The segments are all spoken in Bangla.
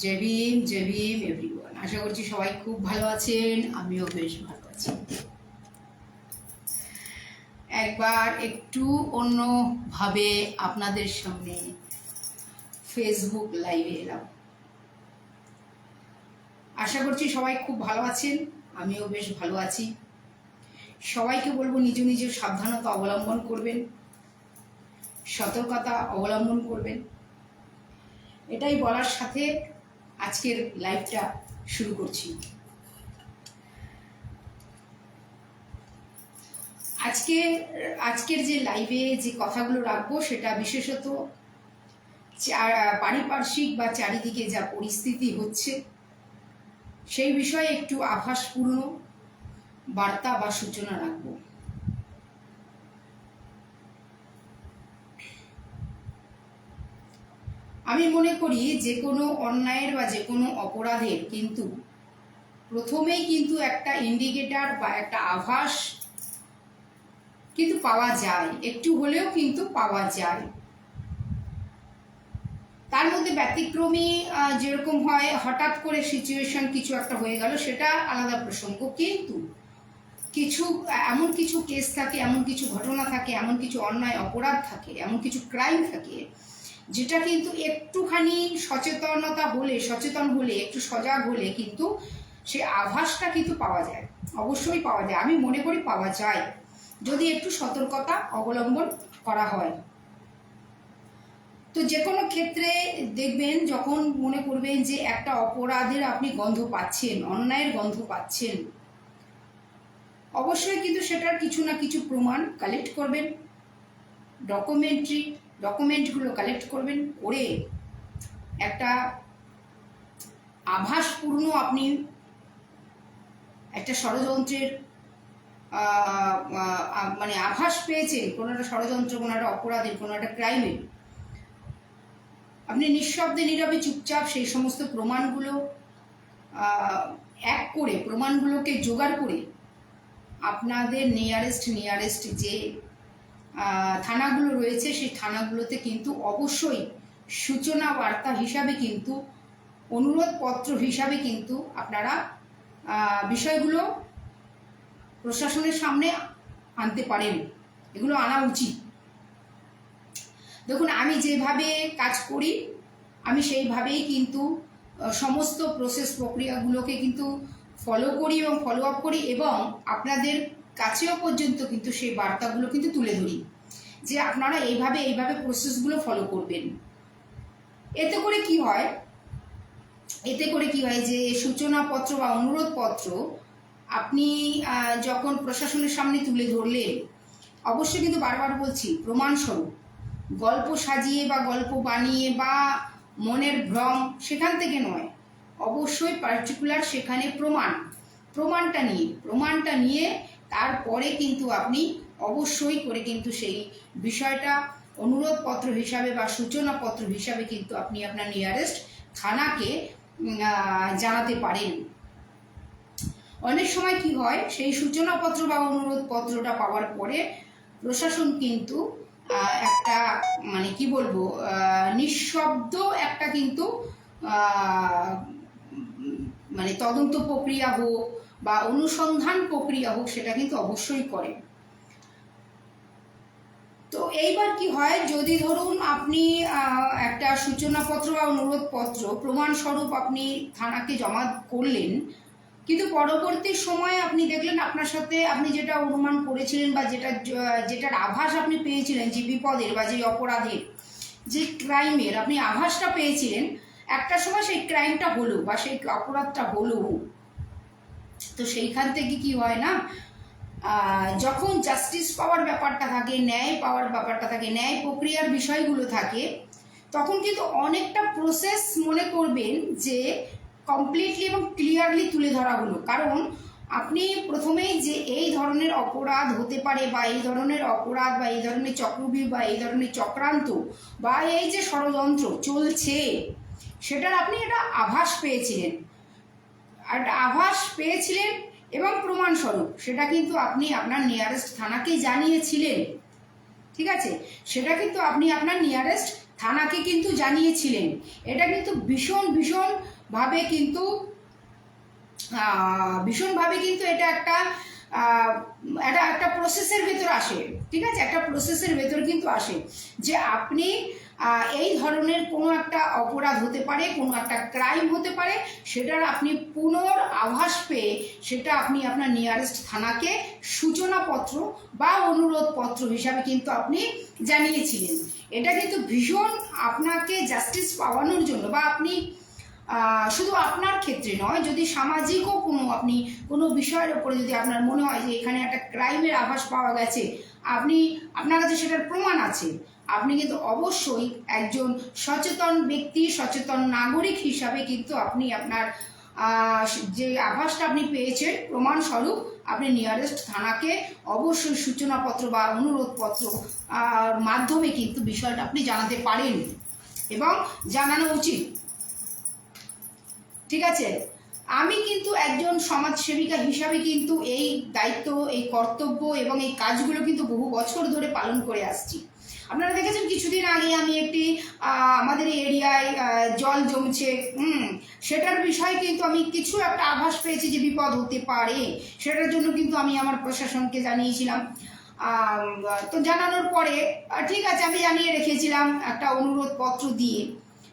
জয় ভীম এভরিওয়ান। আশা করছি সবাই খুব ভালো আছেন, আমিও বেশ ভালো আছি। একবার একটু অন্যভাবে আপনাদের সামনে ফেসবুক লাইভে এলাম। আশা করছি সবাই খুব ভালো আছেন, আমিও বেশ ভালো আছি। সবাইকে বলবো নিজ নিজ সাবধানতা অবলম্বন করবেন, সতর্কতা অবলম্বন করবেন। এটাই বলার সাথে আজকের লাইভটা শুরু করছি। আজকের যে লাইভে যে কথাগুলো রাখবো সেটা বিশেষত পারিপার্শ্বিক বা চারিদিকে যা পরিস্থিতি হচ্ছে সেই বিষয়ে একটু আভাসপূর্ণ বার্তা বা সূচনা রাখবো। আমি মনে করি যে কোনো অন্যায়ের বা যে কোনো অপরাধের কিন্তু প্রথমেই কিন্তু একটা ইন্ডিকেটর বা একটা আভাস কিন্তু পাওয়া যায়, একটু হলেও কিন্তু পাওয়া যায়। তার মধ্যে ব্যতিক্রমী যেরকম হয়, হঠাৎ করে সিচুয়েশন কিছু একটা হয়ে গেল, সেটা আলাদা প্রসঙ্গ। কিন্তু এমন কিছু কেস থাকে, এমন কিছু ঘটনা থাকে, এমন কিছু অন্যায় অপরাধ থাকে, এমন কিছু ক্রাইম থাকে যেটা কিন্তু একটুখানি সচেতন হলে একটু সজাগ হলে কিন্তু সে আভাসটা কিন্তু পাওয়া যায়, অবশ্যই পাওয়া যায়। আমি মনে করি পাওয়া যায় যদি একটু সতর্কতা অবলম্বন করা হয়। তো যে কোনো ক্ষেত্রে দেখবেন, যখন মনে করবেন যে একটা অপরাধের আপনি গন্ধ পাচ্ছেন, অন্যায়ের গন্ধ পাচ্ছেন, অবশ্যই কিন্তু সেটার কিছু না কিছু প্রমাণ কালেক্ট করবেন, ডকুমেন্টগুলো কালেক্ট করবেন, করে একটা আভাসপূর্ণ আপনি একটা ষড়যন্ত্রের মানে আভাস পেয়েছেন, কোনো একটা ষড়যন্ত্র, কোনো একটা অপরাধের, কোনো একটা ক্রাইমের। আপনি নিঃশব্দে নীরবে চুপচাপ সেই সমস্ত প্রমাণগুলো প্রমাণগুলোকে জোগাড় করে আপনাদের নিয়ারেস্ট যে থানাগুলো রয়েছে সেই থানাগুলোতে কিন্তু অবশ্যই সূচনা বার্তা হিসাবে কিন্তু অনুরোধপত্র হিসাবে কিন্তু আপনারা বিষয়গুলো প্রশাসনের সামনে আনতে পারেন। এগুলো আনা উচিত। দেখুন, আমি যেভাবে কাজ করি আমি সেইভাবেই কিন্তু সমস্ত প্রক্রিয়াগুলোকে কিন্তু ফলো করি এবং ফলো আপ করি, এবং আপনাদের কাছেও পর্যন্ত কিন্তু সেই বার্তাগুলো কিন্তু তুলে ধরি যে আপনারা এইভাবে প্রসেসগুলো ফলো করবেন। এতে করে কি হয় যে সূচনাপত্র বা অনুরোধপত্র আপনি যখন প্রশাসনের সামনে তুলে ধরলেন, অবশ্যই কিন্তু বারবার বলছি, প্রমাণস্বরূপ, গল্প সাজিয়ে বা গল্প বানিয়ে বা মনের ভ্রম সেখান থেকে নয়, অবশ্যই পার্টিকুলার সেখানে প্রমাণটা নিয়ে তারপরে কিন্তু আপনি অবশ্যই করে কিন্তু সেই বিষয়টা অনুরোধপত্র হিসাবে বা সূচনাপত্র হিসাবে কিন্তু আপনি আপনার নিয়ারেস্ট থানাকে জানাতে পারেন। অনেক সময় কি হয়, সেই সূচনাপত্র বা অনুরোধপত্রটা পাওয়ার পরে প্রশাসন কিন্তু একটা মানে কি বলবো, নিঃশব্দ একটা কিন্তু মানে তদন্ত প্রক্রিয়া হোক বা অনুসন্ধান প্রক্রিয়া হোক, সেটা কিন্তু অবশ্যই করে। তো এইবার কি হয়, যদি ধরুন আপনি একটা সূচনাপত্র বা অনুরোধপত্র প্রমাণস্বরূপ আপনি থানাকে জমা করলেন, কিন্তু পরবর্তী সময়ে আপনি দেখলেন আপনার সাথে আপনি যেটা অনুমান করেছিলেন বা যেটার আভাস আপনি পেয়েছিলেন, যে বিপদের বা যে অপরাধের, যে ক্রাইমের আপনি আভাসটা পেয়েছিলেন, একটা সময় সেই ক্রাইমটা হলো বা সেই অপরাধটা হলো। তো সেইখান থেকে কি হয় না, যখন জাস্টিস পাওয়ার ব্যাপারটা থাকে, ন্যায় পাওয়ার ব্যাপারটা থাকে, ন্যায় প্রক্রিয়ার বিষয়গুলো থাকে, তখন কিন্তু অনেকটা প্রসেস মনে করবেন যে কমপ্লিটলি এবং ক্লিয়ারলি তুলে ধরা হলো। কারণ আপনি প্রথমেই যে এই ধরনের অপরাধ হতে পারে বা এই ধরনের অপরাধ বা এই ধরনের চক্রব্যূহ বা এই ধরনের চক্রান্ত বা এই যে ষড়যন্ত্র চলছে, সেটার আপনি একটা আভাস পেয়েছিলেন, এবং প্রমাণস্বরূপ সেটা কিন্তু আপনি আপনার নিয়ারেস্ট থানাকে জানিয়েছিলেন। ঠিক আছে, সেটা কিন্তু আপনি আপনার নিয়ারেস্ট থানাকে কিন্তু জানিয়েছিলেন। এটা কিন্তু ভীষণভাবে কিন্তু এটা একটা প্রসেসের ভেতর আসে, ঠিক আছে, একটা প্রসেসের ভেতর কিন্তু আসে যে আপনি এই ধরনের কোনো একটা অপরাধ হতে পারে, কোনো একটা ক্রাইম হতে পারে, সেটার আপনি আভাস পেয়ে সেটা আপনি আপনার নিয়ারেস্ট থানাকে সূচনাপত্র বা অনুরোধপত্র হিসাবে কিন্তু আপনি জানিয়েছিলেন। এটা কিন্তু ভীষণ আপনাকে জাস্টিস পাওয়ানোর জন্য, বা আপনি শুধু আপনার ক্ষেত্রে নয়, যদি সামাজিকও আপনি কোনো বিষয়ের ওপরে যদি আপনার মনে হয় যে এখানে একটা ক্রাইমের আভাস পাওয়া গেছে, আপনার কাছে সেটার প্রমাণ আছে, আপনি কিন্তু অবশ্যই একজন সচেতন ব্যক্তি, সচেতন নাগরিক হিসাবে কিন্তু আপনি আপনার যে আভাসটা আপনি পেয়েছেন প্রমাণস্বরূপ আপনি নিয়ারেস্ট থানাকে অবশ্যই সূচনাপত্র বা অনুরোধপত্র মাধ্যমে কিন্তু বিষয়টা আপনি জানাতে পারেন এবং জানানো উচিত, ঠিক আছে। আমি কিন্তু একজন সমাজসেবিকা হিসাবে কিন্তু এই দায়িত্ব, এই কর্তব্য এবং এই কাজগুলো কিন্তু বহু বছর ধরে পালন করে আসছি। আপনারা দেখেছেন কিছুদিন আগে আমি একটি আমাদের এরিয়ায় জল জমছে, সেটার বিষয়ে কিন্তু আমি কিছু একটা আভাস পেয়েছি যে বিপদ হতে পারে, সেটার জন্য কিন্তু আমি আমার প্রশাসনকে জানিয়েছিলাম। তো জানানোর পরে ঠিক আছে, আমি জানিয়ে রেখেছিলাম একটা অনুরোধপত্র দিয়ে।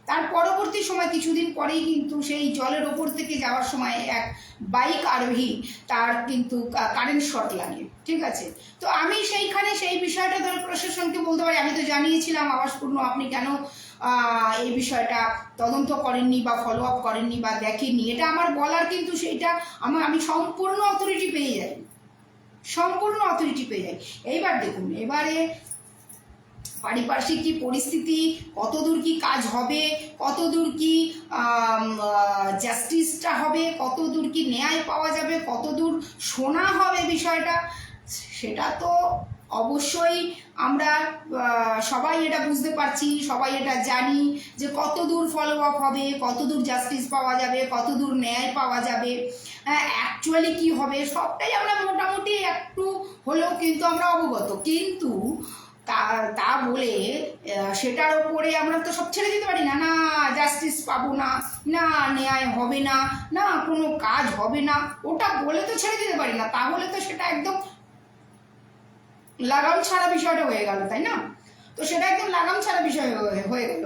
তার পরবর্তী সময় কিছুদিন পরেই কিন্তু সেই জলের ওপর থেকে যাওয়ার সময় এক বাইক আরোহী তার কিন্তু কারেন্ট শর্ট লাগে, ঠিক আছে। তো আমি সেই বিষয়টা ধরে প্রশাসনকে বলতে পারি, আমি তো জানিয়েছিলাম আবাসপূর্ণ, আপনি কেন এই বিষয়টা তদন্ত করেননি বা ফলো আপ করেননি বা দেখেননি, এটা আমার বলার কিন্তু আমি সম্পূর্ণ অথরিটি পেয়ে যাই, এইবার দেখুন, এবারে পারিপার্শ্বিক কি পরিস্থিতি, কতদূর কি কাজ হবে, কতদূর কি জাস্টিসটা হবে, কতদূর কি ন্যায় পাওয়া যাবে, কতদূর শোনা হবে বিষয়টা, সেটা তো অবশ্যই আমরা সবাই এটা বুঝতে পারছি, সবাই এটা জানি যে কতদূর ফলো আপ হবে, কতদূর জাস্টিস পাওয়া যাবে, কতদূর ন্যায় পাওয়া যাবে, অ্যাকচুয়ালি কি হবে, সবটাই আমরা মোটামুটি একটু হলেও কিন্তু আমরা অবগত। কিন্তু তা বলে সেটার ওপরে আমরা তো সব ছেড়ে দিতে পারি না, না জাস্টিস পাবো না, না ন্যায় হবে না, না কোনো কাজ হবে না, ওটা বলে তো ছেড়ে দিতে পারি না, তাহলে তো সেটা একদম লাগাম ছাড়া বিষয়টা হয়ে গেল, তাই না? তো সেটা একদম লাগাম ছাড়া বিষয় হয়ে গেল।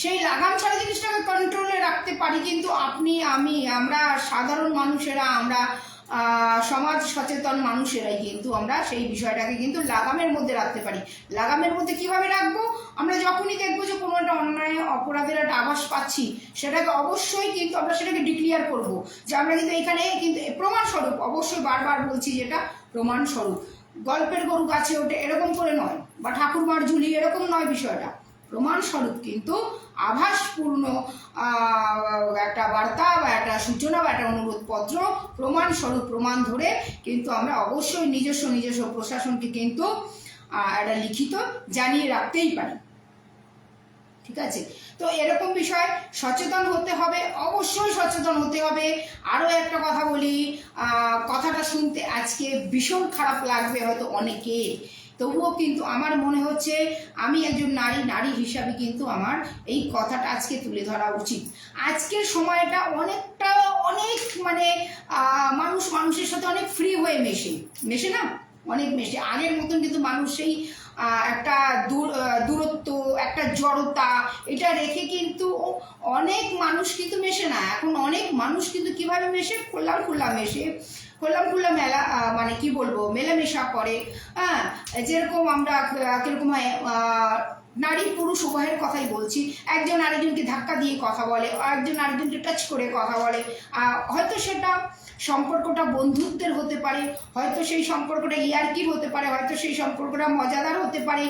সেই লাগাম ছাড়া জিনিসটাকে কন্ট্রোলে রাখতে পারি কিন্তু আমরা সাধারণ মানুষেরা, আমরা সমাজ সচেতন মানুষেরাই কিন্তু আমরা সেই বিষয়টাকে কিন্তু লাগামের মধ্যে রাখতে পারি। লাগামের মধ্যে কিভাবে রাখবো? আমরা যখনই দেখবো যে কোনো একটা অন্যায় অপরাধের একটা আভাস পাচ্ছি, সেটাকে অবশ্যই কিন্তু আমরা সেটাকে ডিক্লিয়ার করবো যে আমরা কিন্তু এখানে কিন্তু প্রমাণস্বরূপ, অবশ্যই বারবার বলছি যেটা প্রমাণস্বরূপ, গল্পের গরু গাছে ওঠে এরকম করে নয়, বা ঠাকুরমার ঝুলি এরকম নয়, বিষয়টা প্রমাণস্বরূপ কিন্তু আভাসপূর্ণ একটা বার্তা বা একটা সূচনা বা একটা অনুরোধপত্র প্রমাণস্বরূপ, প্রমাণ ধরে কিন্তু আমরা অবশ্যই নিজস্ব প্রশাসনকে কিন্তু একটা লিখিত জানিয়ে রাখতেই পারি, ঠিক আছে। তো এরকম বিষয় সচেতন হতে হবে, অবশ্যই সচেতন হতে হবে। আরও একটা কথা বলি, কথাটা শুনতে আজকে ভীষণ খারাপ লাগবে হয়তো অনেকে, তবুও কিন্তু আমার মনে হচ্ছে আমি একজন নারী হিসাবে কিন্তু আমার এই কথাটা আজকে তুলে ধরা উচিত। আজকের সময়টা অনেক মানে মানুষের সাথে অনেক ফ্রি হয়ে মেশে না, অনেক মেশে। আগের মতন কিন্তু মানুষ সেই একটা দূরত্ব, একটা জড়তা এটা রেখে কিন্তু অনেক মানুষ কিন্তু মেশে না। এখন অনেক মানুষ কিন্তু কিভাবে মেশে, খোল্লাম মেলা মানে কি বলবো, মেলামেশা করে। হ্যাঁ, যেরকম আমরা কিরকম হয়, নারী পুরুষ উভয়ের কথাই বলছি, একজন আরেকজনকে ধাক্কা দিয়ে কথা বলে, একজন আরেকজনকে টাচ করে কথা বলে। হয়তো সেটা সম্পর্কটা বন্ধুত্বের হতে পারে, হয়তো সেই সম্পর্কটা ইয়ার্কির হতে পারে, হয়তো সেই সম্পর্কটা মজাদার হতে পারে,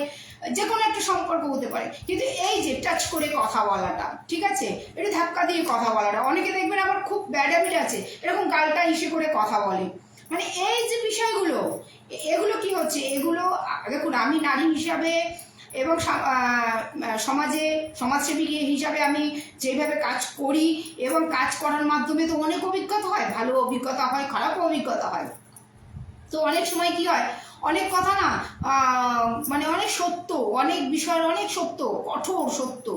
যে কোনো একটা সম্পর্ক হতে পারে। কিন্তু এই যে টাচ করে কথা বলাটা, ঠিক আছে, এটা ধাক্কা দিয়ে কথা বলাটা, অনেকে দেখবেন আবার খুব ব্যাড হ্যাবিট আছে, এরকম গালটা ইসে করে কথা বলে। মানে এই যে বিষয়গুলো, এগুলো কি হচ্ছে, এগুলো দেখুন, আমি নারী হিসাবে এবং সমাজসেবী হিসাবে আমি যেভাবে কাজ করি, এবং কাজ করার মাধ্যমে তো অনেক অভিজ্ঞতা হয়, ভালো অভিজ্ঞতা হয়, খারাপ অভিজ্ঞতা হয়। তো অনেক সময় কি হয়, অনেক কথা না মানে অনেক সত্য, অনেক বিষয়ের অনেক সত্য, কঠোর সত্য,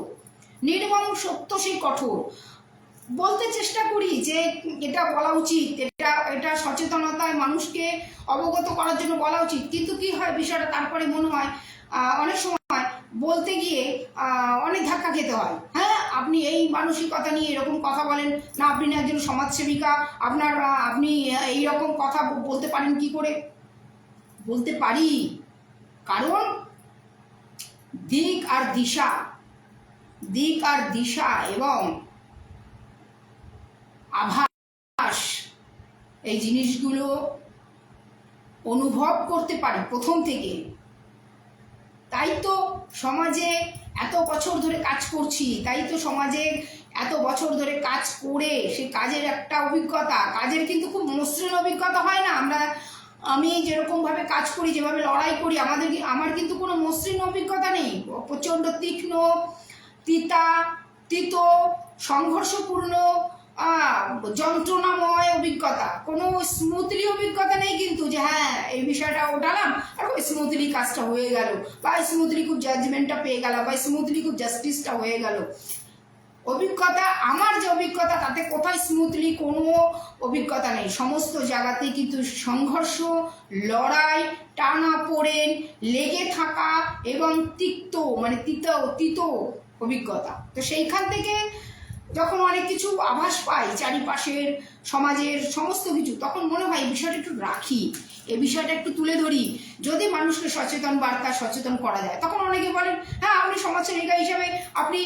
নির্মম সত্য, সেই কঠোর বলতে চেষ্টা করি যে এটা বলা উচিত, এটা এটা সচেতনতায় মানুষকে অবগত করার জন্য বলা উচিত। কিন্তু কি হয় বিষয়টা, তারপরে মনে হয় অনেক সময় বলতে গিয়ে অনেক ধাক্কা খেতে হয়। হ্যাঁ, আপনি এই মানসিকতা নিয়ে এরকম কথা বলেন না, আপনি না একজন সমাজসেবিকা, আপনি এই রকম কথা বলতে পারেন কি করে? বলতে পারি, কারণ দিক আর দিশা এবং আভাস, এই জিনিসগুলো অনুভব করতে পারি প্রথম থেকে। তাই তো সমাজে এত বছর ধরে কাজ করছি, তাই তো সমাজে এত বছর ধরে কাজ করে সে কাজের একটা অভিজ্ঞতা, কাজের কিন্তু খুব মসৃণ অভিজ্ঞতা হয় না। আমি যেরকমভাবে কাজ করি, যেভাবে লড়াই করি, আমার কিন্তু কোনো মসৃণ অভিজ্ঞতা নেই। প্রচণ্ড তীক্ষ্ণ, তিত, সংঘর্ষপূর্ণ, যন্ত্রণাময় অভিজ্ঞতা, কোনো স্মুথলি অভিজ্ঞতা নেই কিন্তু যে হ্যাঁ এই বিষয়টা ওঠালাম আর ওই স্মুথলি কাজটা হয়ে গেল, বা স্মুথলি খুব জাজমেন্টটা পেয়ে গেল, বা স্মুথলি খুব জাস্টিসটা হয়ে গেল। অভিজ্ঞতা, আমার যে অভিজ্ঞতা, তাতে কোথায় স্মুথলি কোনো অভিজ্ঞতা নেই। সমস্ত জায়গাতেই কিন্তু সংঘর্ষ, লড়াই, টানাপোড়েন, লেগে থাকা এবং তিত অভিজ্ঞতা। তো সেইখান থেকে যখন অনেক কিছু আভাস পাই চারিপাশের, সমাজের সমস্ত কিছু, তখন মনে হয় এই বিষয়টা একটু রাখি, এই বিষয়টা একটু তুলে ধরি, যদি মানুষকে সচেতন করা যায়। তখন অনেকে বলেন হ্যাঁ আপনি সমাজসেবিকা হিসেবে আপনি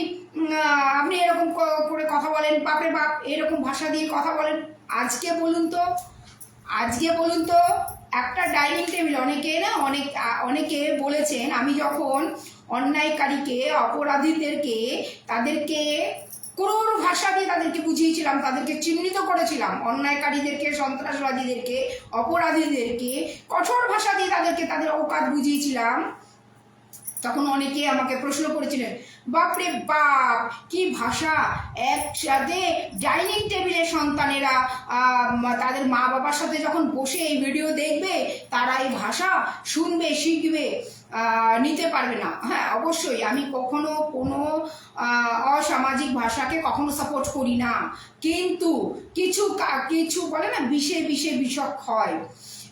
এরকম করে কথা বলেন, বাপরে বাপ এরকম ভাষা দিয়ে কথা বলেন। আজকে বলুন তো একটা ডাইনিং টেবিল, অনেকে বলেছেন, আমি যখন অন্যায়কারীকে, অপরাধীদেরকে, তাদেরকে করুণ ভাষা দিয়ে তাদেরকে বুঝিয়েছিলাম, তাদেরকে চিহ্নিত করেছিলাম, অন্যায়কারীদেরকে, সন্ত্রাসবাদীদেরকে, অপরাধীদেরকে কঠোর ভাষা দিয়ে তাদের অকাত বুঝিয়েছিলাম, তখন অনেকে আমাকে প্রশ্ন করেছিলেন, বাপরে বাপ কি ভাষা! একসাথে ডাইনিং টেবিলের সন্তানেরা তাদের মা বাবার সাথে যখন বসে এই ভিডিও দেখবে, তারা এই ভাষা শুনবে, শিখবে, নিতে পারবে না। হ্যাঁ অবশ্যই আমি কখনো কোনো অসামাজিক ভাষাকে কখনো সাপোর্ট করি না, কিন্তু কিছু বলে না বিষে বিষক হয়,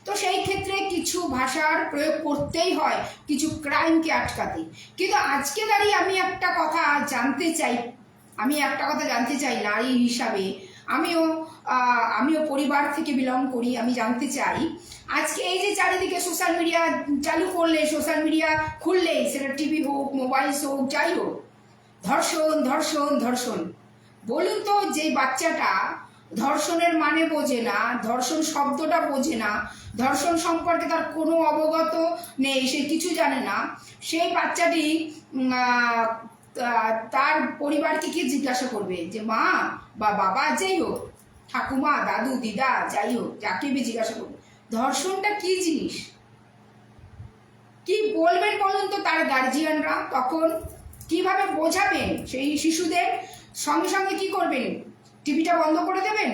তো সেই ক্ষেত্রে কিছু ভাষার প্রয়োগ করতেই হয় কিছু ক্রাইমকে আটকাতে। কিন্তু আজকে দাঁড়িয়ে আমি একটা কথা জানতে চাই, নারী হিসাবে আমিও পরিবার থেকে বিলং করি, আমি জানতে চাই আজকে এই যে চারিদিকে সোশ্যাল মিডিয়া চালু করলে, সোশ্যাল মিডিয়া খুললে, সেটা টিভি হোক, মোবাইল হোক, যাই হোক, ধর্ষণ, বলুন তো, যে বাচ্চাটা ধর্ষণের মানে বোঝে না, ধর্ষণ শব্দটা বোঝে না, ধর্ষণ সম্পর্কে তার কোনো অবগত নেই, সে কিছু জানে না, সেই বাচ্চাটি তার পরিবারকে কি জিজ্ঞাসা করবে যে মা বা বাবা, যাই হোক, ঠাকুমা, দাদু, দিদা, যাই হোক, যাকে জিজ্ঞাসা করবে ধর্ষণটা কি জিনিস, কি বলবেন বলুন তো তার গার্জিয়ানরা? তখন কিভাবে বোঝাবেন সেই শিশুদের? সঙ্গে সঙ্গে কি করবেন? টিভিটা বন্ধ করে দেবেন,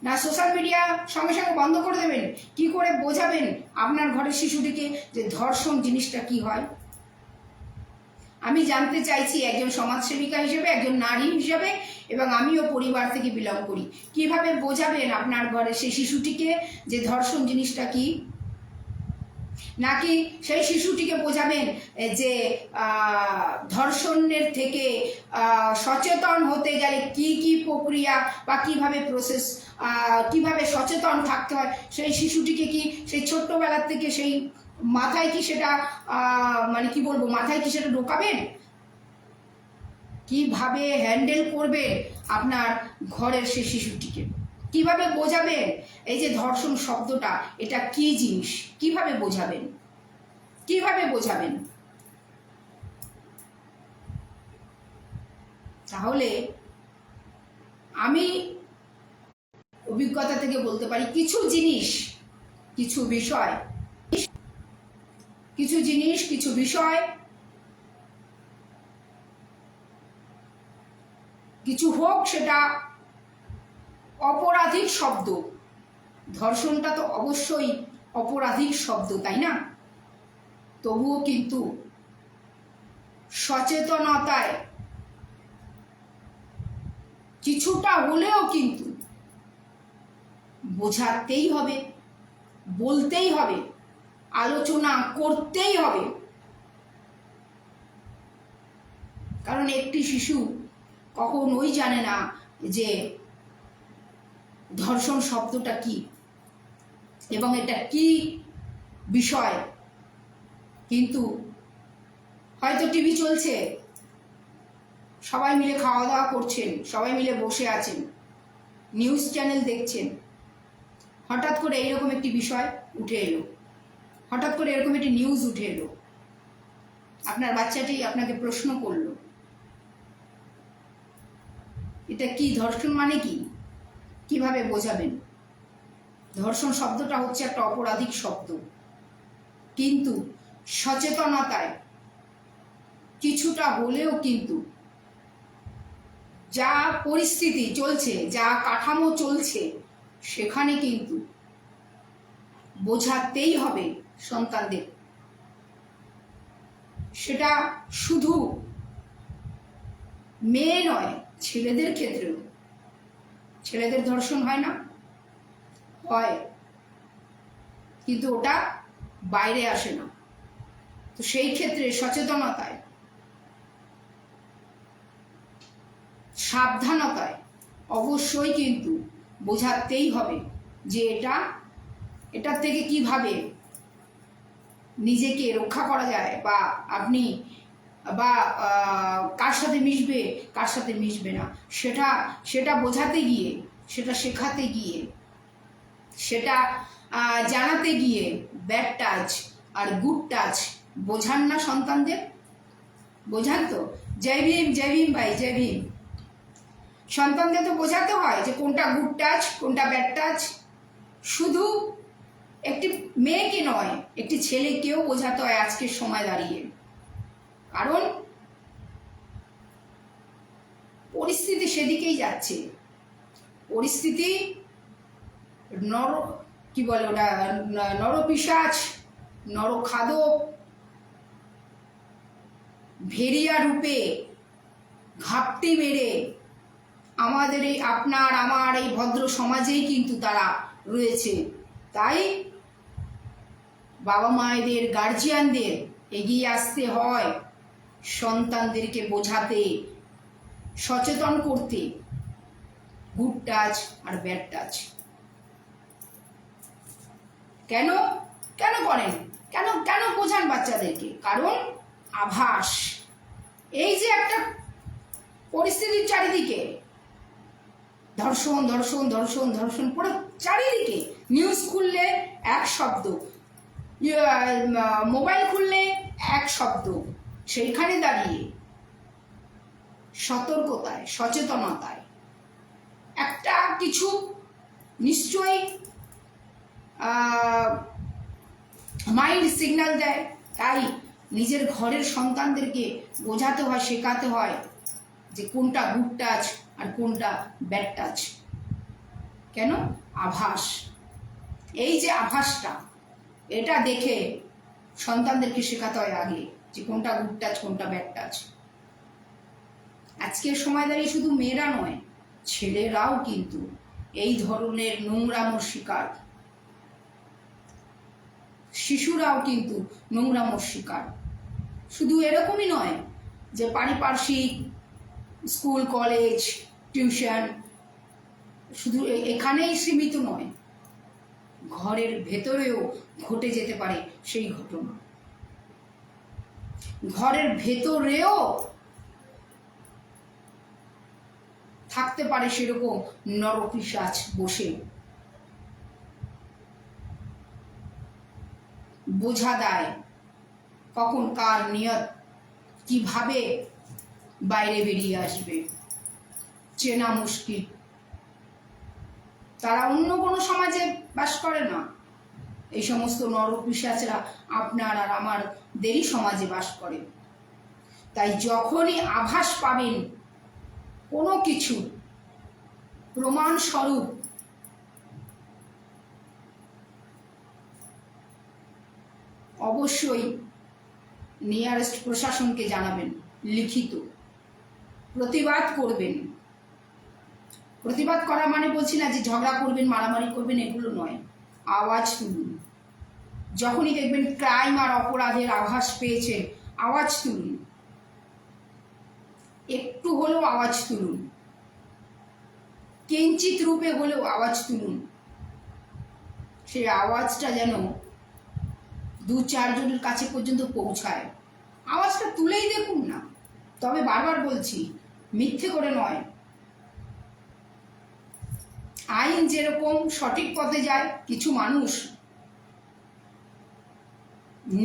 না সোশ্যাল মিডিয়া সঙ্গে সঙ্গে বন্ধ করে দেবেন? কি করে বোঝাবেন আপনার ঘরের শিশুটিকে যে ধর্ষণ জিনিসটা কি হয়? আমি জানতে চাইছি একজন সমাজসেবিকা হিসেবে, একজন নারী হিসেবে, এবং আমিও পরিবার থেকে বিলং করি, কিভাবে বোঝাবেন আপনার ঘরে সেই শিশুটিকে যে ধর্ষণ জিনিসটা কি? নাকি সেই শিশুটিকে বোঝাবেন যে ধর্ষণের থেকে সচেতন হতে গেলে কি কি প্রক্রিয়া বা কিভাবে প্রসেস, কিভাবে সচেতন থাকতে হয়, সেই শিশুটিকে কি সেই ছোট্টবেলার থেকে সেই মাথায় কি সেটা মাথায় কি সেটা ঢোকাবেন? কিভাবে হ্যান্ডেল করবে আপনার ঘরের সেই শিশুটিকে? কিভাবে বোঝাবেন এই যে ধর্ষণ শব্দটা এটা কি জিনিস? কিভাবে বোঝাবেন? তাহলে আমি অভিজ্ঞতা থেকে বলতে পারি, কিছু জিনিস, কিছু বিষয়, কিছু হোক সেটা অপরাধীর শব্দ, ধর্ষণটা তো অবশ্যই অপরাধীর শব্দ, তাই না? তবুও কিন্তু সচেতনতায় কিছুটা হলেও কিন্তু বোঝাতেই হবে, বলতেই হবে, আলোচনা করতেই হবে। কারণ একটি শিশু কখনোই জানে না যে ধর্ষণ শব্দটা কি এবং এটা কি বিষয়। কিন্তু হয়তো টিভি চলছে, সবাই মিলে খাওয়া দাওয়া করছেন, সবাই মিলে বসে আছেন, নিউজ চ্যানেল দেখছেন, হঠাৎ করে এইরকম একটি বিষয় উঠে এলো, হঠাৎ করে এরকম একটি নিউজ উঠে এলো, আপনার বাচ্চাটি আপনাকে প্রশ্ন করলো, এটা কি, ধর্ষণ মানে কি, কিভাবে বোঝাবেন? ধর্ষণ শব্দটা হচ্ছে একটা অপরাধিক শব্দ, কিন্তু সচেতনতায় কিছুটা হলেও কিন্তু যা পরিস্থিতি চলছে, যা কাঠামো চলছে, সেখানে কিন্তু বোঝাতেই হবে সন্তানদের। সেটা শুধু মেয়ে নয়, ছেলেদের ক্ষেত্রেও। ছেলেদের ধর্ষণ হয় না? হয়, কিন্তু ওটা বাইরে আসে না। তো সেই ক্ষেত্রে সচেতনতায়, সাবধানতায় অবশ্যই কিন্তু বোঝাতেই হবে যে এটার থেকে কিভাবে নিজেকে রক্ষা করা যায়, বা আপনি বা কার সাথে মিশবে, কার সাথে মিশবে না, সেটা বোঝাতে গিয়ে, সেটা শেখাতে গিয়ে, সেটা জানাতে গিয়ে ব্যাড টাচ আর গুড টাচ বোঝান না সন্তানদের? বোঝান তো? জয় ভীম, জয় ভীম ভাই, জয় ভীম। সন্তানদের তো বোঝাতে হয় যে কোনটা গুড টাচ, কোনটা ব্যাড টাচ। শুধু একটি মেয়েকে নয়, একটি ছেলেকেও বোঝাতে হয় আজকের সময় দাঁড়িয়ে। কারণ পরিস্থিতি সেদিকেই যাচ্ছে। পরিস্থিতি কি বলে ওটা, নরপিশাচ, নরখাদক, ভেরিয়া রূপে ঘাপটি মেরে আমাদের এই আপনার আমার এই ভদ্র সমাজেই কিন্তু তারা রয়েছে। তাই বাবা মায়েদের, গার্জিয়ানদের এগিয়ে আসতে হয় সন্তানদেরকে বোঝাতে, সচেতন করতে, গুড টাচ আর ব্যাড টাচ। কেন কেন করেন, কেন কেন বোঝান বাচ্চাদেরকে? কারণ আভাস, এই যে একটা পরিস্থিতির চারিদিকে ধর্ষণ ধর্ষণ ধর্ষণ ধর্ষণ পুরো চারিদিকে, নিউজ খুললে এক শব্দ, মোবাইল খুললে এক শব্দ। সেইখানে দাঁড়িয়ে সতর্কতায়, সচেতনতায় একটা কিছু নিশ্চয়ই মাইন্ড সিগন্যাল দেয়। তাই নিজের ঘরের সন্তানদেরকে বোঝাতে হয়, শেখাতে হয় যে কোনটা গুড টাচ আর কোনটা ব্যাড টাচ। কেন? আভাস। এই যে আভাসটা, এটা দেখে সন্তানদেরকে শেখাতে হয় আগে যে কোনটা গুড টাচ, কোনটা ব্যাড টাচ। আজকের সময় দাঁড়িয়ে শুধু মেয়েরা নয়, ছেলেরাও কিন্তু এই ধরনের নোংরামোর শিকার। শিশুরাও কিন্তু নোংরামোর শিকার। শুধু এরকমই নয় যে পারিপার্শ্বিক, স্কুল, কলেজ, টিউশন শুধু এখানেই সীমিত নয়, ঘরের ভেতরেও ঘটে যেতে পারে সেই ঘটনা। ঘরের ভেতরেও থাকতে পারে সেরকম নরপিশাচ বসে। বোঝা দেয় কখন কার নিয়ত কিভাবে বাইরে বেরিয়ে আসবে, চেনা মুশকিল। তারা অন্য কোনো সমাজে বাস করে না। এই সমস্ত নরপিশাচরা আপনার আর আমাদেরই সমাজে বাস করে। তাই যখনই আভাস পাবেন কোনো কিছু প্রমাণস্বরূপ, অবশ্যই নিয়ারেস্ট প্রশাসনকে জানাবেন, লিখিত প্রতিবাদ করবেন। প্রতিবাদ করা মানে বলছি না যে ঝগড়া করবেন, মারামারি করবেন, এগুলো নয়। আওয়াজ তুলুন। যখনই দেখবেন ক্রাইম আর অপরাধের আভাস পেয়েছেন, আওয়াজ তুলুন, একটু হলেও আওয়াজ তুলুন, কিঞ্চিত রূপে হলেও আওয়াজ তুলুন। সেই আওয়াজটা যেন 2-4 জনের কাছে পর্যন্ত পৌঁছায়। আওয়াজটা তুলেই দেখুন না। তবে বারবার বলছি, মিথ্যে করে নয়। আইন যেরকম সঠিক পথে যায়, কিছু মানুষ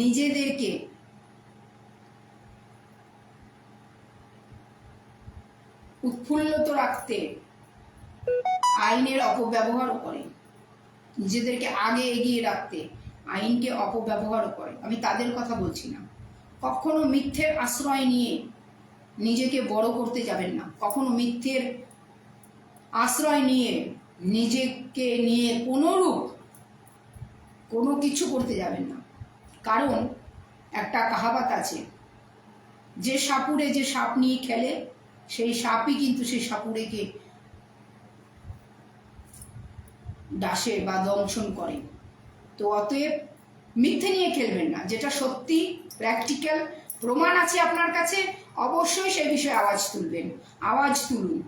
নিজেদেরকে উৎফুল্লত রাখতে আইনের অপব্যবহারও করে, নিজেদেরকে আগে এগিয়ে রাখতে আইনকে অপব্যবহারও করে। আমি তাদের কথা বলছি না। কখনো মিথ্যের আশ্রয় নিয়ে নিজেকে বড় করতে যাবেন না। কখনো মিথ্যের আশ্রয় নিয়ে নিজেকে নিয়ে কোনোরূপ কোনো কিছু করতে যাবেন না। কারণ একটা কাহাবাত আছে, যে সাপুড়ে যে সাপ নিয়ে খেলে, সেই সাপই কিন্তু সেই সাপুড়েকে ডাসে বা দংশন করে। তো অতএব মিথ্যে নিয়ে খেলবেন না। যেটা সত্যি, প্র্যাকটিক্যাল প্রমাণ আছে আপনার কাছে, অবশ্যই সেই বিষয়ে আওয়াজ তুলবেন। আওয়াজ তুলুন,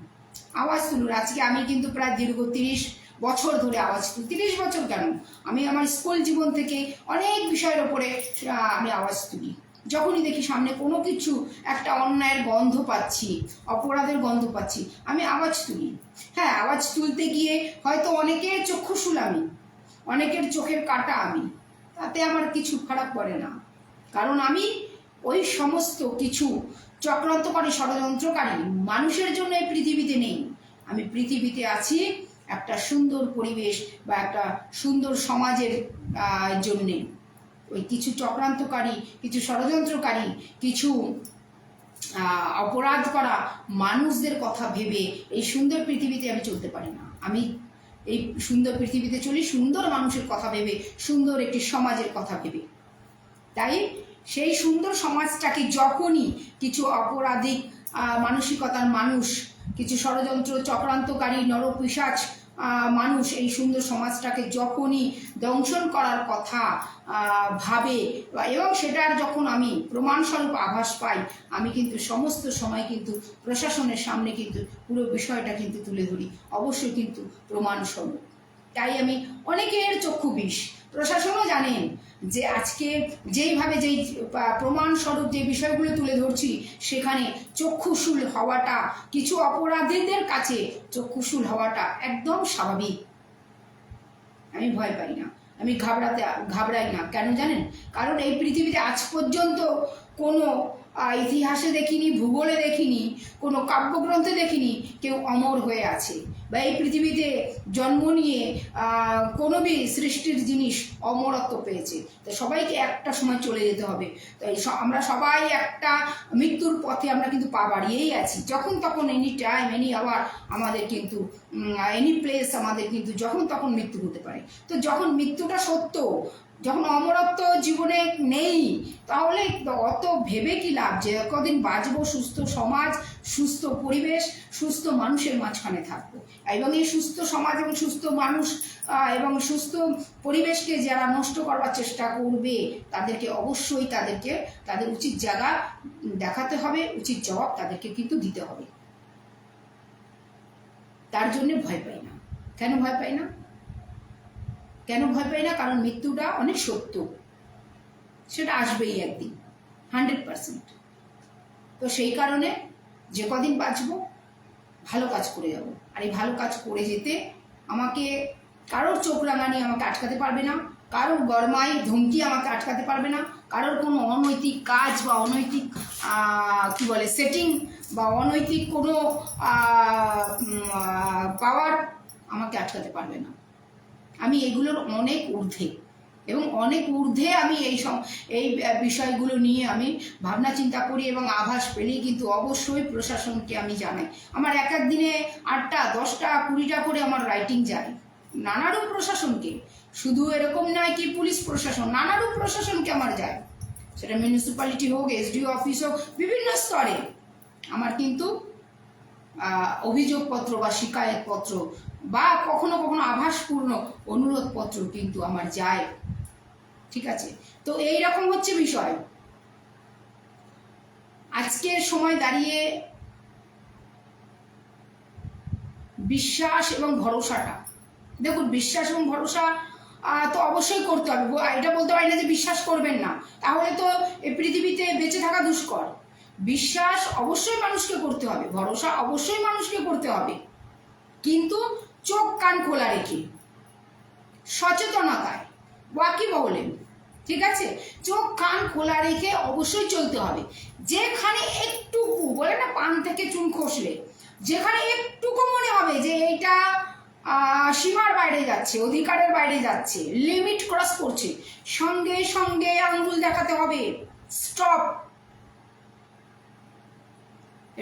আওয়াজ তুলুন। আজকে আমি কিন্তু প্রায় দীর্ঘ 30 বছর ধরে আওয়াজ তুলি। 30 বছর কেন, আমি আমার স্কুল জীবন থেকে অনেক বিষয়ের ওপরে আমি আওয়াজ তুলি। যখনই দেখি সামনে কোনো কিছু একটা অন্যায়ের গন্ধ পাচ্ছি, অপরাধের গন্ধ পাচ্ছি, আমি আওয়াজ তুলি। হ্যাঁ, আওয়াজ তুলতে গিয়ে হয়তো অনেকের চক্ষুশূল আমি, অনেকের চোখের কাঁটা আমি, তাতে আমার কিছু খারাপ করে না। কারণ আমি ওই সমস্ত কিছু চক্রান্তকারী, ষড়যন্ত্রকারী মানুষের জন্য এই পৃথিবীতে নেই। আমি পৃথিবীতে আছি একটা সুন্দর পরিবেশ বা একটা সুন্দর সমাজের জন্যে। ওই কিছু চক্রান্তকারী, কিছু ষড়যন্ত্রকারী, কিছু অপরাধ করা মানুষদের কথা ভেবে এই সুন্দর পৃথিবীতে আমি চলতে পারি না। আমি এই সুন্দর পৃথিবীতে চলি সুন্দর মানুষের কথা ভেবে, সুন্দর একটি সমাজের কথা ভেবে। তাই সেই সুন্দর সমাজটাকে যখনই কিছু অপরাধিক মানসিকতার মানুষ, কিছু ষড়যন্ত্র চক্রান্তকারী নরপিশাচ মানুষ এই সুন্দর সমাজটাকে যখনই দংশন করার কথা ভাবে, এবং সেটার যখন আমি প্রমাণস্বরূপ আভাস পাই, আমি কিন্তু সমস্ত সময় কিন্তু প্রশাসনের সামনে কিন্তু পুরো বিষয়টা কিন্তু তুলে ধরি, অবশ্যই কিন্তু প্রমাণস্বরূপ। তাই আমি অনেকের চক্ষু বিষ, প্রশাসনও জানেন যে আজকে যেইভাবে যেই প্রমাণস্বরূপ যে বিষয়গুলো তুলে ধরছি, সেখানে চক্ষুশূল হওয়াটা, কিছু অপরাধীদের কাছে চক্ষুশূল হওয়াটা একদম স্বাভাবিক। আমি ভয় পাই না, আমি ঘাবড়াই না। কেন জানেন? কারণ এই পৃথিবীতে আজ পর্যন্ত কোনো ইতিহাসে দেখিনি, ভূগোলে দেখিনি, কোনো কাব্যগ্রন্থে দেখিনি কেউ অমর হয়ে আছে, বা এই পৃথিবীতে জন্ম নিয়ে কোনো সৃষ্টির জিনিস অমরত্ব পেয়েছে। তো সবাইকে একটা সময় চলে যেতে হবে। তো আমরা সবাই একটা মৃত্যুর পথে আমরা কিন্তু পা বাড়িয়েই আছি। যখন তখন এনি টাইম, এনি আওয়ার আমাদের কিন্তু এনি প্লেস আমাদের কিন্তু যখন তখন মৃত্যু হতে পারে। তো যখন মৃত্যুটা সত্য, যখন অমরত্ব জীবনে নেই, তাহলে অত ভেবে কি লাভ যে কদিন বাঁচবো, সুস্থ সমাজ, সুস্থ পরিবেশ, সুস্থ মানুষের মাঝখানে থাকবো। এবং এই সুস্থ সমাজ এবং সুস্থ মানুষ এবং সুস্থ পরিবেশকে যারা নষ্ট করবার চেষ্টা করবে, তাদেরকে অবশ্যই তাদের উচিত জায়গা দেখাতে হবে, উচিত জবাব তাদেরকে কিন্তু দিতে হবে। তার জন্য ভয় পাই না। কেন ভয় পাই না? কেন ভয় পাই না? কারণ মৃত্যুটা অনেক সত্য, সেটা আসবেই একদিন, 100%। তো সেই কারণে যে কদিন বাঁচবো ভালো কাজ করে যাব। আর এই ভালো কাজ করে যেতে আমাকে কারোর চোখ রাঙানি আমাকে আটকাতে পারবে না, কারোর গরমাই ধমকি আমাকে আটকাতে পারবে না, কারোর কোনো অনৈতিক কাজ বা অনৈতিক সেটিং বা অনৈতিক কোনো পাওয়ার আমাকে আটকাতে পারবে না। আমি এগুলোর অনেক ঊর্ধ্বে, এবং অনেক ঊর্ধ্বে আমি এই বিষয়গুলো নিয়ে আমি ভাবনা চিন্তা করি, এবং আভাস পেলেই কিন্তু অবশ্যই প্রশাসনকে আমি জানাই। আমার এক এক দিনে 8টা 10টা 20টা করে আমার রাইটিং যায় নানারূপ প্রশাসনকে। শুধু এরকম নয় কি পুলিশ প্রশাসন, নানারূপ প্রশাসনকে আমার যায়। সেটা মিউনিসিপ্যালিটি হোক, এসডিও অফিস হোক, বিভিন্ন স্তরে আমার কিন্তু অভিযোগপত্র বা শিকায়তপত্র বা কখনো কখনো আভাসপূর্ণ অনুরোধপত্র কিন্তু আমার যায়। ঠিক আছে, তো এই রকম হচ্ছে বিষয়। আজকের সময় দাঁড়িয়ে বিশ্বাস এবং ভরসাটা, দেখুন বিশ্বাস এবং ভরসা তো অবশ্যই করতে হবে। এটা বলতে পারি না যে বিশ্বাস করবেন না, তাহলে তো এই পৃথিবীতে বেঁচে থাকা দুষ্কর। বিশ্বাস অবশ্যই মানুষকে করতে হবে, ভরসা অবশ্যই মানুষকে করতে হবে, কিন্তু চোখ কান খোলা রেখে, সচেতনতায়, ওয়াকিবহলে। ঠিক আছে, চোখ কান খোলা রেখে অবশ্যই চলতে হবে। যেখানে একটুকু বলে না পান থেকে চুন খসলে, যেখানে একটুকু মনে হবে যে এইটা সীমার বাইরে যাচ্ছে, অধিকারের বাইরে যাচ্ছে, লিমিট ক্রস করছে, সঙ্গে সঙ্গে আঙ্গুল দেখাতে হবে, স্টপ।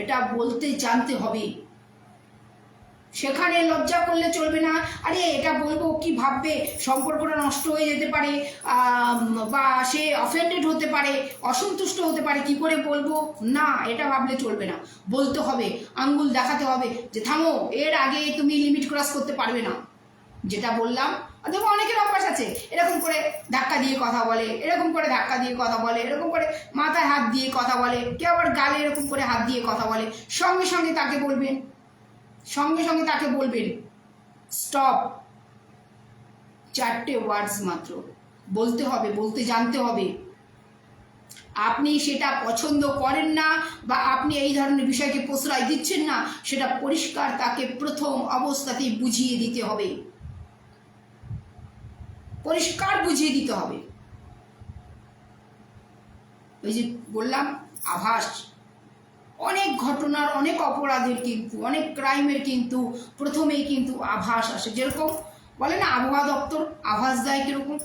এটা বলতে জানতে হবে। সেখানে লজ্জা করলে চলবে না, আরে এটা বলবো কি ভাববে, সম্পর্কটা নষ্ট হয়ে যেতে পারে, বা সে অফেন্ডেড হতে পারে, অসন্তুষ্ট হতে পারে, কি করে বলবো, না এটা ভাবলে চলবে না। বলতে হবে, আঙ্গুল দেখাতে হবে যে থামো, এর আগে তুমি লিমিট ক্রস করতে পারবে না। যেটা বললাম, দেখো অনেকের অভ্যাস আছে এরকম করে ধাক্কা দিয়ে কথা বলে, এরকম করে ধাক্কা দিয়ে কথা বলে, এরকম করে মাথায় হাত দিয়ে কথা বলে, কেউ আবার গালে এরকম করে হাত দিয়ে কথা বলে। সঙ্গে সঙ্গে তাকে বলবেন, সঙ্গে সঙ্গে তাকে বলবেন স্টপ। 4টে ওয়ার্ডস মাত্র বলতে হবে, বলতে জানতে হবে। আপনি সেটা পছন্দ করেন না বা আপনি এই ধরনের বিষয়কে প্রশ্রয় দিচ্ছেন না, সেটা পরিষ্কার তাকে প্রথম অবস্থাতেই বুঝিয়ে দিতে হবে, পরিষ্কার বুঝিয়ে দিতে হবে। ওই যে বললাম আভাস, অনেক ঘটনার, অনেক অপরাধের কিন্তু, অনেক ক্রাইমের কিন্তু প্রথমেই কিন্তু আভাস আসে। যেরকম বলে না আবহাওয়া দপ্তর আভাস দেয় কিরকম,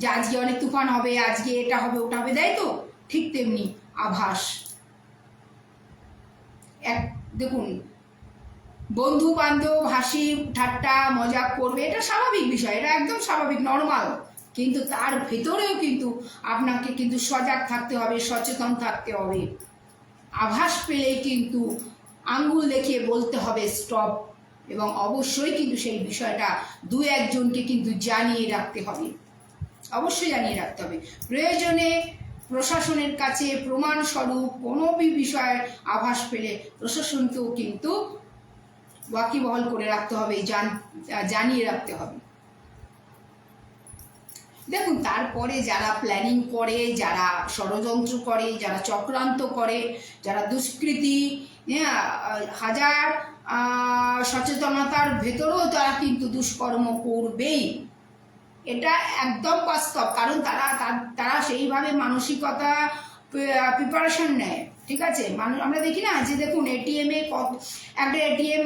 যে আজকে অনেক তুফান হবে, আজকে এটা হবে ওটা হবে, দেয় তো, ঠিক তেমনি আভাস। দেখুন বন্ধু বান্ধব হাসি ঠাট্টা মজা করবে, এটা স্বাভাবিক বিষয়, এটা একদম স্বাভাবিক, নর্মাল, কিন্তু তার ভেতরেও কিন্তু আপনাকে কিন্তু সজাগ থাকতে হবে, সচেতন থাকতে হবে। আভাস পেলেই কিন্তু আঙ্গুল দেখিয়ে বলতে হবে স্টপ, এবং অবশ্যই কিন্তু সেই বিষয়টা 2-1জনকে কিন্তু জানিয়ে রাখতে হবে, অবশ্যই জানিয়ে রাখতে হবে। প্রয়োজনে প্রশাসনের কাছে প্রমাণস্বরূপ কোনো বিষয়ের আভাস পেলে প্রশাসনকেও কিন্তু ওয়াকিবহাল করে রাখতে হবে, জানিয়ে রাখতে হবে। দেখুন তারপরে যারা প্ল্যানিং করে, যারা ষড়যন্ত্র করে, যারা চক্রান্ত করে, যারা দুষ্কৃতি, হাজার সচেতনতার ভেতরেও তারা কিন্তু দুষ্কর্ম করবেই, এটা একদম বাস্তব। কারণ তারা সেইভাবে মানসিকতা প্রিপারেশন নেয়। ঠিক আছে, আমরা দেখি না যে দেখুন এটিএমে একটা এটিএম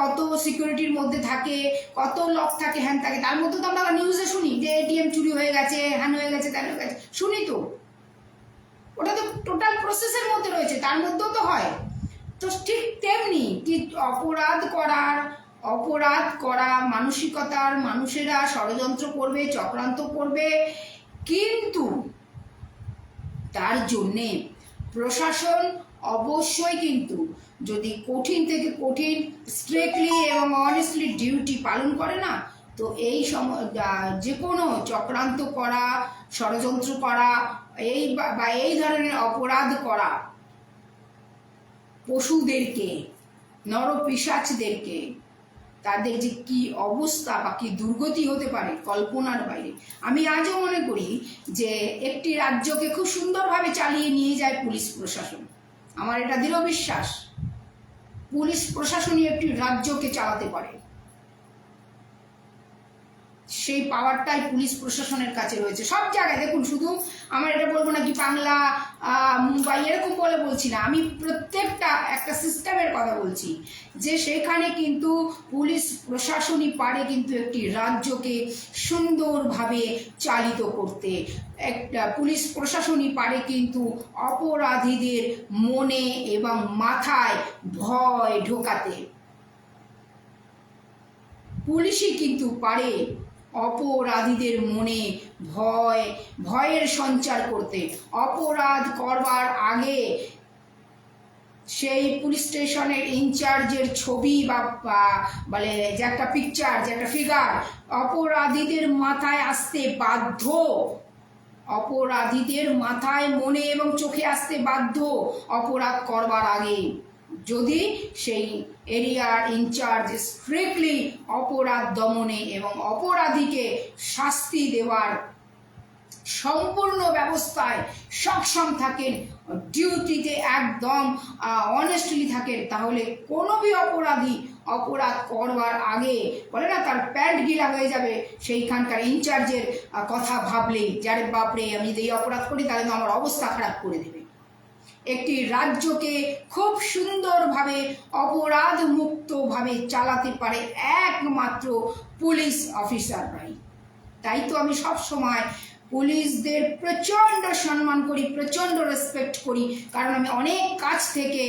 কত সিকিউরিটির মধ্যে থাকে, কত লক থাকে, হ্যান থাকে, তার মধ্যে তো আমরা নিউজে শুনি যে এটিএম চুরি হয়ে গেছে, হ্যান হয়ে গেছে, ত্যান হয়ে গেছে, শুনি তো। ওটা তো টোটাল প্রসেসের মধ্যে রয়েছে, তার মধ্যেও তো হয়। তো ঠিক তেমনি কি অপরাধ করা মানসিকতার মানুষেরা ষড়যন্ত্র করবে, চক্রান্ত করবে, কিন্তু তার জন্যে প্রশাসন অবশ্যই কিন্তু যদি কঠিন থেকে কঠিন স্ট্রিক্টলি এবং অনেস্টলি ডিউটি পালন করে না, তো এই যে কোনো চক্রান্ত করা, ষড়যন্ত্র করা, বা এই ধরনের অপরাধ করা পশুদেরকে, নরপিশাচদেরকে, তাদের যে কি অবস্থা বা কি দুর্গতি হতে পারে কল্পনার বাইরে। আমি আজও মনে করি যে একটি রাজ্যকে খুব সুন্দরভাবে চালিয়ে নিয়ে যায় পুলিশ প্রশাসন। আমার এটা দৃঢ় বিশ্বাস, পুলিশ প্রশাসনই একটি রাজ্যকে চালাতে পারে, সেই পাওয়ারটাই পুলিশ প্রশাসনের কাছে রয়েছে সব জায়গায়। দেখুন শুধু আমার এটা বলবো না কি বাংলা, মুম্বাই এরকম বলে বলছি না, আমি প্রত্যেকটা একটা সিস্টেমের কথা বলছি, যে সেখানে কিন্তু পুলিশ প্রশাসনই পারে কিন্তু একটি রাজ্যকে সুন্দরভাবে চালিত করতে। একটা পুলিশ প্রশাসনই পারে কিন্তু অপরাধীদের মনে এবং মাথায় ভয় ঢোকাতে। পুলিশই কিন্তু পারে অপরাধীদের মনে ভয়ের সঞ্চার করতে, অপরাধ করবার আগে সেই পুলিশ স্টেশনের ইনচার্জের ছবি বা বলে যে একটা পিকচার, যে একটা ফিগার অপরাধীদের মাথায় আসতে বাধ্য, অপরাধীদের মাথায়, মনে এবং চোখে আসতে বাধ্য অপরাধ করবার আগে। যদি সেই এরিয়ার ইনচার্জ স্ট্রিক্টলি অপরাধ দমনে এবং অপরাধীকে শাস্তি দেওয়ার সম্পূর্ণ ব্যবস্থায় সক্ষম থাকেন, ডিউটিতে একদম অনেস্টলি থাকেন, তাহলে কোনো অপরাধী অপরাধ করবার আগে বলে না তার প্যান্ট গিলা হয়ে যাবে সেইখানকার ইনচার্জের কথা ভাবলেই, যারে বাপরে আমি যদি এই অপরাধ করি তাহলে তো আমার অবস্থা খারাপ করে দেবে। একটি রাজ্যকে খুব সুন্দরভাবে অপরাধ মুক্তভাবে চালাতে পারে একমাত্র পুলিশ অফিসাররাই। তাই তো আমি সব সময় পুলিশদের প্রচণ্ড সম্মান করি, প্রচণ্ড রেসপেক্ট করি, কারণ আমি অনেক কাছ থেকে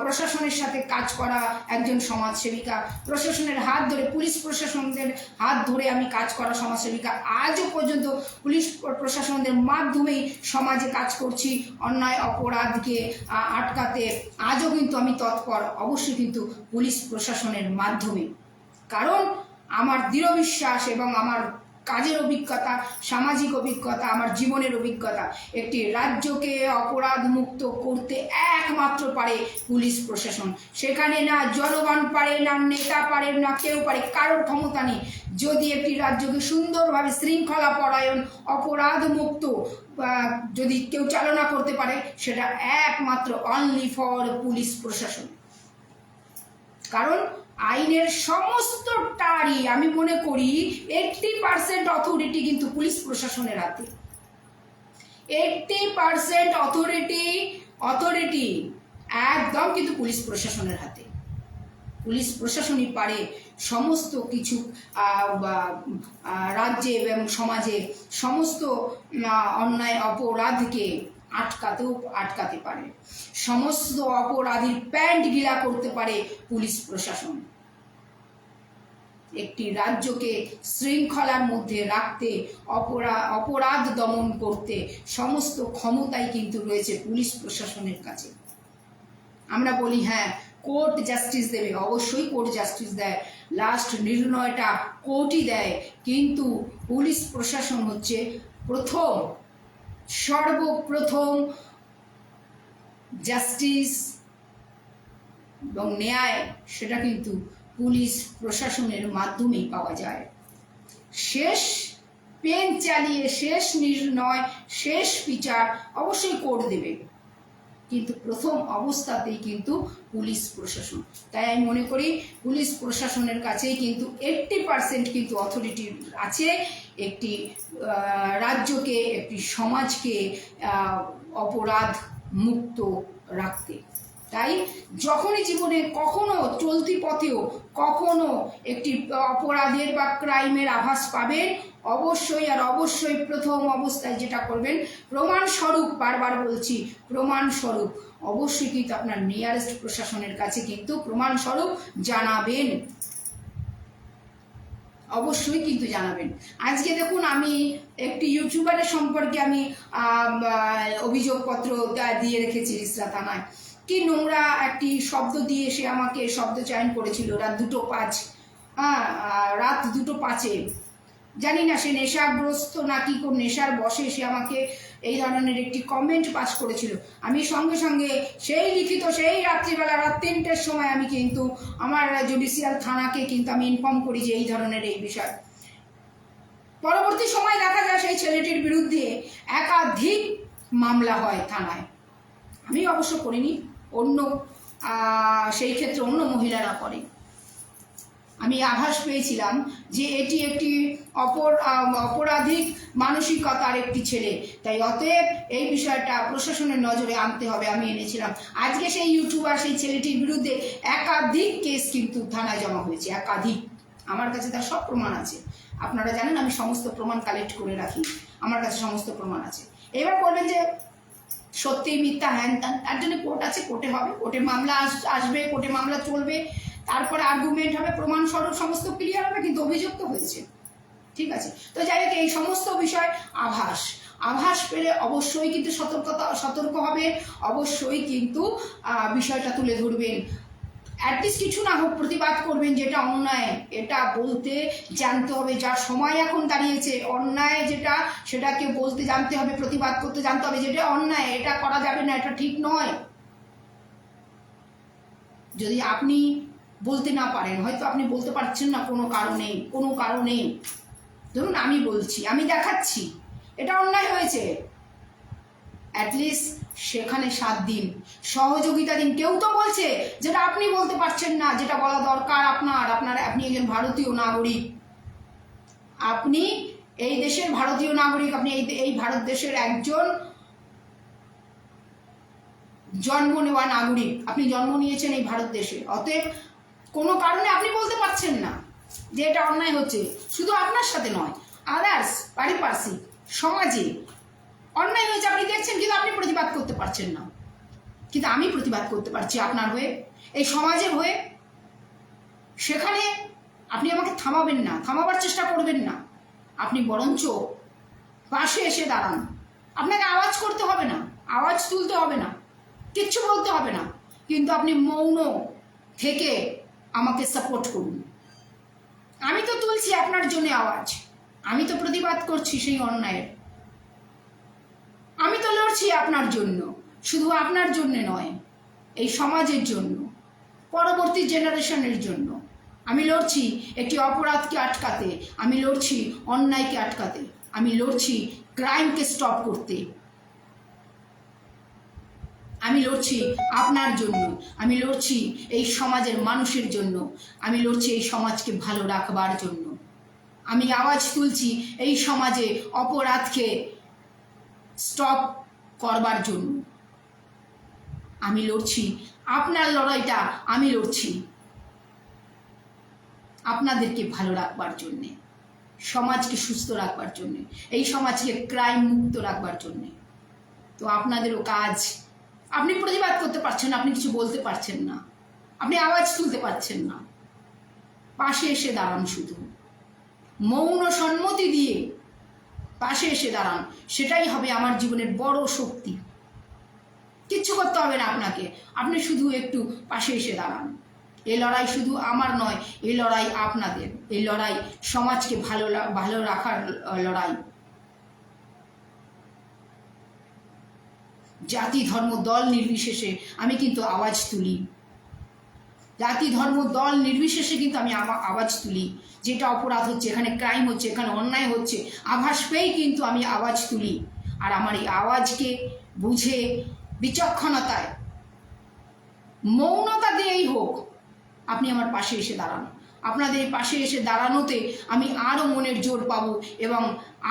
প্রশাসনের সাথে কাজ করা একজন সমাজসেবিকা, প্রশাসনের হাত ধরে, পুলিশ প্রশাসনদের হাত ধরে আমি কাজ করা সমাজসেবিকা। আজও পর্যন্ত পুলিশ প্রশাসনদের মাধ্যমেই সমাজে কাজ করছি, অন্যায় অপরাধকে আটকাতে আজও কিন্তু আমি তৎপর, অবশ্যই কিন্তু পুলিশ প্রশাসনের মাধ্যমে। কারণ আমার দৃঢ় বিশ্বাস এবং আমার কাজের অভিজ্ঞতা, সামাজিক অভিজ্ঞতা, আমার জীবনের অভিজ্ঞতা, একটি রাজ্যকে অপরাধ মুক্ত করতে একমাত্র পারে পুলিশ প্রশাসন। সেখানে না জনগণ পারে, না নেতা পারে, না কেউ পারে, কারোর ক্ষমতা নেই। যদি একটি রাজ্যকে সুন্দরভাবে শৃঙ্খলা পরায়ণ, অপরাধ মুক্ত যদি কেউ চালনা করতে পারে, সেটা একমাত্র অনলি ফর পুলিশ প্রশাসন। কারণ আইনের সমস্তটারই আমি মনে করি 80% অথরিটি কিন্তু পুলিশ প্রশাসনের হাতে। 80% অথরিটি একদম কিন্তু পুলিশ প্রশাসনের হাতে। পুলিশ প্রশাসনই পারে সমস্ত কিছু রাজ্যে এবং সমাজে সমস্ত অন্যায় অপরাধকে আটকাতে পারে, সমস্ত অপরাধীর প্যান্ট গিলা করতে পারে পুলিশ প্রশাসন। একটি রাজ্যকে শৃঙ্খলার মধ্যে রাখতে, অপরাধ দমন করতে সমস্ত ক্ষমতাই কিন্তু রয়েছে পুলিশ প্রশাসনের কাছে। আমরা বলি হ্যাঁ কোর্ট জাস্টিস দেবে, অবশ্যই কোর্ট জাস্টিস দেয়, লাস্ট নির্ণয়টা কোর্টই দেয়, কিন্তু পুলিশ প্রশাসন হচ্ছে সর্বপ্রথম জাস্টিস এবং ন্যায়, সেটা কিন্তু পুলিশ প্রশাসনের মাধ্যমেই পাওয়া যায়। শেষ পেন চালিয়ে শেষ নির্ণয়, শেষ বিচার অবশ্যই কোর্ট দেবে, কিন্তু প্রথম অবস্থাতেই কিন্তু পুলিশ প্রশাসন। তাই আমি মনে করি পুলিশ প্রশাসনের কাছেই কিন্তু 80% কিন্তু অথরিটি আছে একটি রাজ্যকে, একটি সমাজকে অপরাধ মুক্ত রাখতে। তাই যখনই জীবনে কখনো চলতি পথেও কখনো একটি অপরাধের বা ক্রাইমের আভাস পাবেন, অবশ্যই প্রথম অবস্থায় যেটা করবেন, প্রমাণস্বরূপ, বারবার বলছি প্রমাণস্বরূপ, অবশ্যই কিন্তু আপনার নিয়ারেস্ট প্রশাসনের কাছে কিন্তু প্রমাণস্বরূপ জানাবেন, অবশ্যই কিন্তু জানাবেন। আজকে দেখুন আমি একটি ইউটিউবারের সম্পর্কে আমি অভিযোগপত্র দিয়ে রেখেছি রিসরা থানায়। কি নোংরা একটি শব্দ দিয়ে সে আমাকে শব্দ চয়ন করেছিল রাত 2:05, রাত 2:05। জানি না সে নেশাগ্রস্ত নাকি কোন নেশার বশে সে আমাকে এই ধরনের একটি কমেন্ট পাস করেছিল। আমি সঙ্গে সঙ্গে সেই লিখিত, সেই রাত্রিবেলা রাত 3টের সময় আমি কিন্তু আমার জুডিশিয়াল থানাকে কিন্তু আমি ইনফর্ম করি যে এই ধরনের এই বিষয়। পরবর্তী সময় দেখা যায় সেই ছেলেটির বিরুদ্ধে একাধিক মামলা হয় থানায়। আমি অবশ্য করিনি, অন্য সেই ক্ষেত্রে অন্য মহিলারা করে। আমি আভাস পেয়েছিলাম যে এটি একটি অপরাধিক মানসিকতার একটি ছেলে, তাই অতএব এই বিষয়টা প্রশাসনের নজরে আনতে হবে, আমি এনেছিলাম। আজকে সেই ইউটিউবার সেই ছেলেটির বিরুদ্ধে একাধিক কেস কিন্তু থানায় জমা হয়েছে, একাধিক। আমার কাছে তার সব প্রমাণ আছে, আপনারা জানেন আমি সমস্ত প্রমাণ কালেক্ট করে রাখি, আমার কাছে সমস্ত প্রমাণ আছে। এবার বলবেন যে সত্যি মিথ্যা হ্যান ত্যান, তার জন্য কোর্ট আছে, কোর্টে হবে, কোর্টে মামলা আসবে, কোর্টে মামলা চলবে, তারপরে আর্গুমেন্ট হবে, প্রমাণস্বরূপ সমস্ত ক্লিয়ার হবে, কিন্তু অভিযোগ তো হয়েছে। ঠিক আছে? তো যাই হোক, এই সমস্ত বিষয় আভাস পেলে অবশ্যই কিন্তু সতর্ক হবে, অবশ্যই কিন্তু বিষয়টা তুলে ধরবেন। অ্যাটলিস্ট কিছু না হোক প্রতিবাদ করবেন, যেটা অন্যায় এটা বলতে জানতে হবে। যার সময় এখন দাঁড়িয়েছে, অন্যায় যেটা সেটাকে বলতে জানতে হবে, প্রতিবাদ করতে জানতে হবে, যেটা অন্যায় এটা করা যাবে না, এটা ঠিক নয়। যদি আপনি বলতে না পারেন, হয়তো আপনি বলতে পারছেন না কোনো কারণে, ধরুন আমি বলছি, আমি দেখাচ্ছি এটা অন্যায় হয়েছে, অ্যাটলিস্ট সেখানে সাথ দিন, সহযোগিতা দিন। কেউ তো বলছে যেটা আপনি বলতে পারছেন না, যেটা বলা দরকার আপনি একজন ভারতীয় নাগরিক, আপনি এই দেশের ভারতীয় নাগরিক, আপনি এই ভারত দেশের একজন জন্ম নেওয়া নাগরিক, আপনি জন্ম নিয়েছেন এই ভারত দেশে। অতএব কোনো কারণে আপনি বলতে পারছেন না যে এটা অন্যায় হচ্ছে, শুধু আপনার সাথে নয়, আদার্স পারিপার্শ্বিক সমাজে অন্যায় হয়েছে, আপনি দেখছেন, কিন্তু আপনি প্রতিবাদ করতে পারছেন না। কিন্তু আমি প্রতিবাদ করতে পারছি আপনার হয়ে, এই সমাজের হয়ে। সেখানে আপনি আমাকে থামাবেন না, থামাবার চেষ্টা করবেন না, আপনি বরঞ্চ পাশে এসে দাঁড়ান। আপনাকে আওয়াজ করতে হবে না, আওয়াজ তুলতে হবে না, কিচ্ছু বলতে হবে না, কিন্তু আপনি মৌন থেকে আমাকে সাপোর্ট করুন। আমি তো তুলছি আপনার জন্য আওয়াজ, আমি তো প্রতিবাদ করছি সেই অন্যায়ের, আমি তো লড়ছি আপনার জন্য, শুধু আপনার জন্য নয়, এই সমাজের জন্য, পরবর্তী জেনারেশনের জন্য। আমি লড়ছি একটি অপরাধকে আটকাতে, আমি লড়ছি অন্যায়কে আটকাতে, আমি লড়ছি ক্রাইমকে স্টপ করতে, আমি লড়ছি আপনার জন্য, আমি লড়ছি এই সমাজের মানুষের জন্য, আমি লড়ছি এই সমাজকে ভালো রাখবার জন্য। আমি আওয়াজ তুলছি এই সমাজে অপরাধকে স্টপ করবার জন্য। আমি লড়ছি, আপনার লড়াইটা আমি লড়ছি আপনাদেরকে ভালো রাখবার জন্যে, সমাজকে সুস্থ রাখবার জন্যে, এই সমাজকে ক্রাইম মুক্ত রাখবার জন্যে। তো আপনাদেরও কাজ, আপনি প্রতিবাদ করতে পারছেন না, আপনি কিছু বলতে পারছেন না, আপনি আওয়াজ তুলতে পারছেন না, পাশে এসে দাঁড়ান, শুধু মৌন সম্মতি দিয়ে পাশে এসে দাঁড়ান, সেটাই হবে আমার জীবনের বড় শক্তি। কিচ্ছু করতে হবে না আপনাকে, আপনি শুধু একটু পাশে এসে দাঁড়ান। এই লড়াই শুধু আমার নয়, এই লড়াই আপনাদের, এই লড়াই সমাজকে ভালো রাখার লড়াই। জাতি ধর্ম দল নির্বিশেষে আমি কিন্তু আওয়াজ তুলি, জাতি ধর্ম দল নির্বিশেষে কিন্তু আমি আওয়াজ তুলি। যেটা অপরাধ হচ্ছে, এখানে ক্রাইম হচ্ছে, এখানে অন্যায় হচ্ছে, আভাস পেয়েই কিন্তু আমি আওয়াজ তুলি। আর আমার এই আওয়াজকে বুঝে বিচক্ষণতায়, মৌনতা দিয়েই হোক, আপনি আমার পাশে এসে দাঁড়ান। আপনাদের পাশে এসে দাঁড়ানোতে আমি আরও মনের জোর পাবো, এবং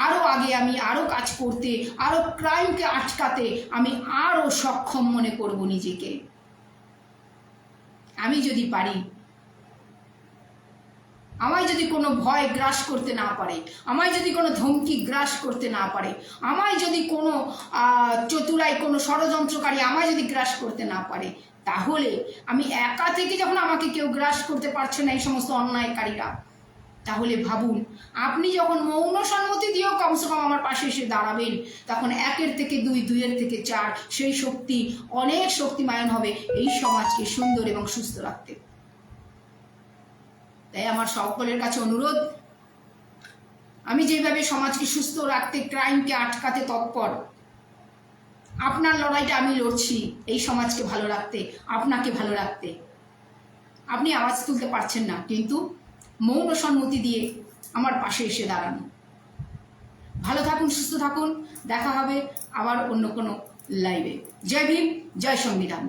আরও আগে আমি আরও কাজ করতে, আরও ক্রাইমকে আটকাতে আমি আরও সক্ষম মনে করব নিজেকে। আমি যদি পারি, আমায় যদি কোনো ভয় গ্রাস করতে না পারে, আমায় যদি কোনো ধমকি গ্রাস করতে না পারে, আমায় যদি কোনো চতুরাই, কোনো ষড়যন্ত্রকারী আমায় যদি গ্রাস করতে না পারে, তাহলে আমি একা থেকে যখন আমাকে কেউ গ্রাস করতে পারছে না এই সমস্ত অন্যায়কারীরা, তাহলে ভাবুন আপনি যখন মৌন সম্মতি দিয়েও কমসে কম আমার পাশে এসে দাঁড়াবেন, তখন 1-এর থেকে 2, 2-এর থেকে 4, সেই শক্তি অনেক শক্তিমায়ন হবে এই সমাজকে সুন্দর এবং সুস্থ রাখতে। তাই আমার সকলের কাছে অনুরোধ, আমি যেভাবে সমাজকে সুস্থ রাখতে, ক্রাইমকে আটকাতে তৎপর, আপনার লড়াইটা আমি লড়ছি এই সমাজকে ভালো রাখতে, আপনাকে ভালো রাখতে। আপনি আওয়াজ তুলতে পারছেন না, কিন্তু মৌন সম্মতি দিয়ে আমার পাশে এসে দাঁড়ান। ভালো থাকুন, সুস্থ থাকুন, দেখা হবে আবার অন্য কোনো লাইভে। জয় ভীম, জয় সংবিধান।